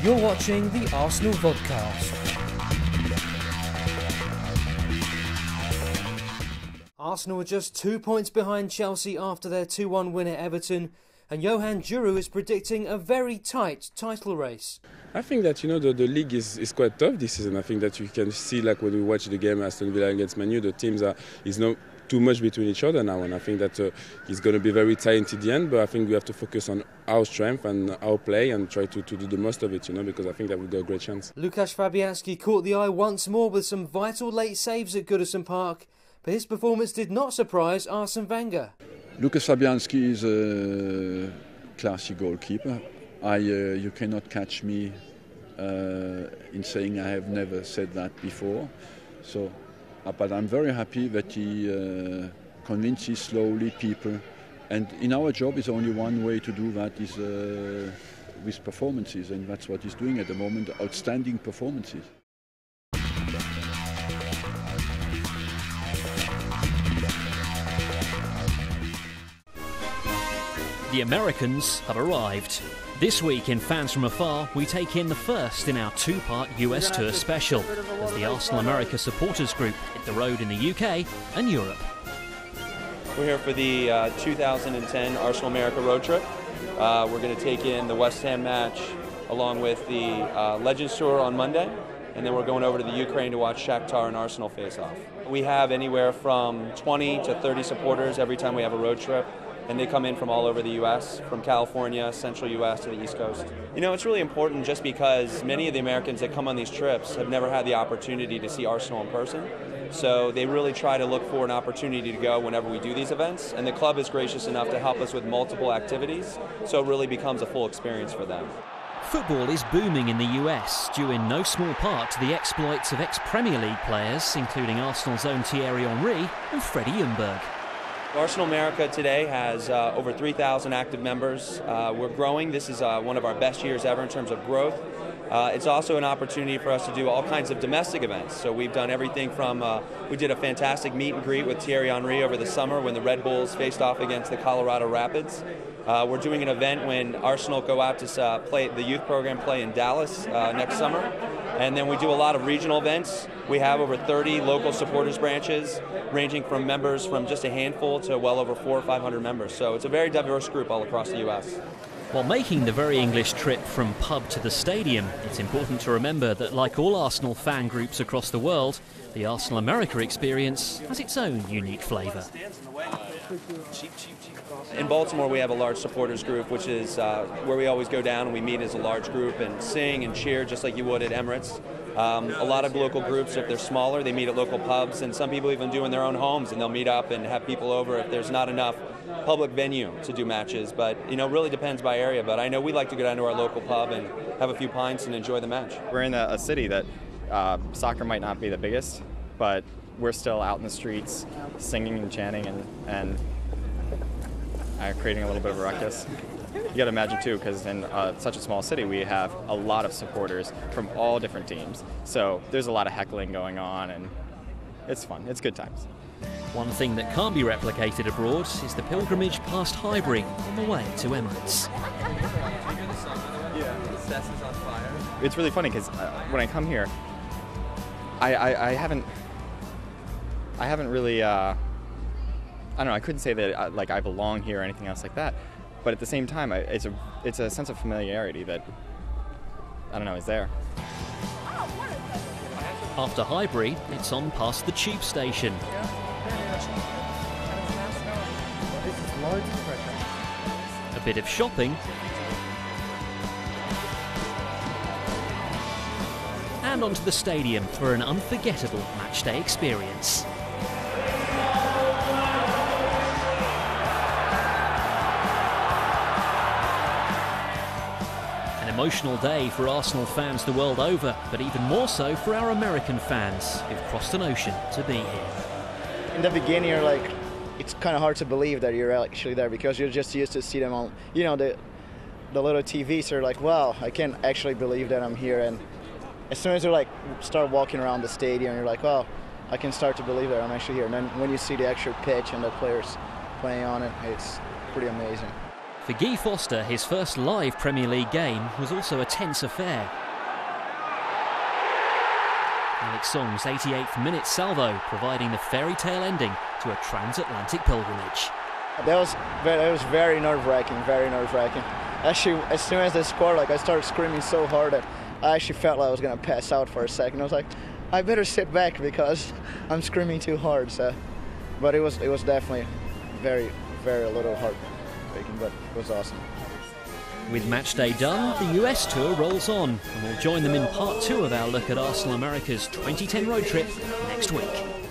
You're watching the Arsenal Vodcast. Arsenal are just 2 points behind Chelsea after their 2-1 win at Everton, and Johan Djourou is predicting a very tight title race. I think that the league is quite tough this season. I think that you can see, like when we watch the game Aston Villa against Man U, the teams is not too much between each other now, and I think that it's going to be very tight until the end. But I think we have to focus on our strength and our play and try to do the most of it, because I think that we've got a great chance. Lukasz Fabianski caught the eye once more with some vital late saves at Goodison Park, but his performance did not surprise Arsène Wenger. Lukasz Fabianski is a classy goalkeeper. You cannot catch me in saying I have never said that before. But I'm very happy that he convinces slowly people. And in our job, is only one way to do that is with performances, and that's what he's doing at the moment, outstanding performances. The Americans have arrived. This week in Fans From Afar, we take in the first in our two-part US Tour special as the Arsenal America supporters group hit the road in the UK and Europe. We're here for the 2010 Arsenal America road trip. We're going to take in the West Ham match along with the Legends Tour on Monday, and then we're going over to the Ukraine to watch Shakhtar and Arsenal face off. We have anywhere from 20 to 30 supporters every time we have a road trip. And they come in from all over the U.S., from California, central U.S. to the East Coast. It's really important just because many of the Americans that come on these trips have never had the opportunity to see Arsenal in person. So they really try to look for an opportunity to go whenever we do these events. And the club is gracious enough to help us with multiple activities, so it really becomes a full experience for them. Football is booming in the US, due in no small part to the exploits of ex-Premier League players, including Arsenal's own Thierry Henry and Freddie Ljungberg. Arsenal America today has over 3,000 active members. We're growing. This is one of our best years ever in terms of growth. It's also an opportunity for us to do all kinds of domestic events. So we've done everything from, we did a fantastic meet and greet with Thierry Henry over the summer when the Red Bulls faced off against the Colorado Rapids. We're doing an event when Arsenal go out to play the youth program play in Dallas next summer. And then we do a lot of regional events. We have over 30 local supporters branches, ranging from members from just a handful to well over 400 or 500 members. So it's a very diverse group all across the US. While making the very English trip from pub to the stadium, it's important to remember that, like all Arsenal fan groups across the world, the Arsenal America experience has its own unique flavour. In Baltimore, we have a large supporters group, which is where we always go down and we meet as a large group and sing and cheer just like you would at Emirates. A lot of local groups, if they're smaller, they meet at local pubs, and some people even do in their own homes, and they'll meet up and have people over if there's not enough public venue to do matches. But it really depends by area. But I know we like to go down to our local pub and have a few pints and enjoy the match. We're in a city that soccer might not be the biggest, but we're still out in the streets singing and chanting and creating a little bit of a ruckus. You got to imagine too, because in such a small city, we have a lot of supporters from all different teams. So there's a lot of heckling going on, and it's fun. It's good times. One thing that can't be replicated abroad is the pilgrimage past Highbury on the way to Emirates. It's really funny because when I come here, I haven't really. I don't know. I couldn't say that I belong here or anything else like that. But at the same time, it's a sense of familiarity that, I don't know, is there. After Highbury, it's on past the tube station. A bit of shopping. And onto the stadium for an unforgettable matchday experience. Emotional day for Arsenal fans the world over, but even more so for our American fans who've crossed an ocean to be here. In the beginning, you're like, it's kind of hard to believe that you're actually there because you're just used to see them on, the little TV. So you're like, wow, I can't actually believe that I'm here. And as soon as you start walking around the stadium, you're like, well, I can start to believe that I'm actually here. And then when you see the actual pitch and the players playing on it, it's pretty amazing. For Guy Foster, his first live Premier League game was also a tense affair. Alex Song's 88th minute salvo providing the fairy tale ending to a transatlantic pilgrimage. That was very nerve-wracking, very nerve-wracking. Actually, as soon as they scored, I started screaming so hard that I actually felt like I was going to pass out for a second. I was like, I better sit back because I'm screaming too hard. So, but it was definitely very, very a little heartbreaking, but it was awesome. With match day done, the US tour rolls on, and we'll join them in part 2 of our look at Arsenal America's 2010 road trip next week.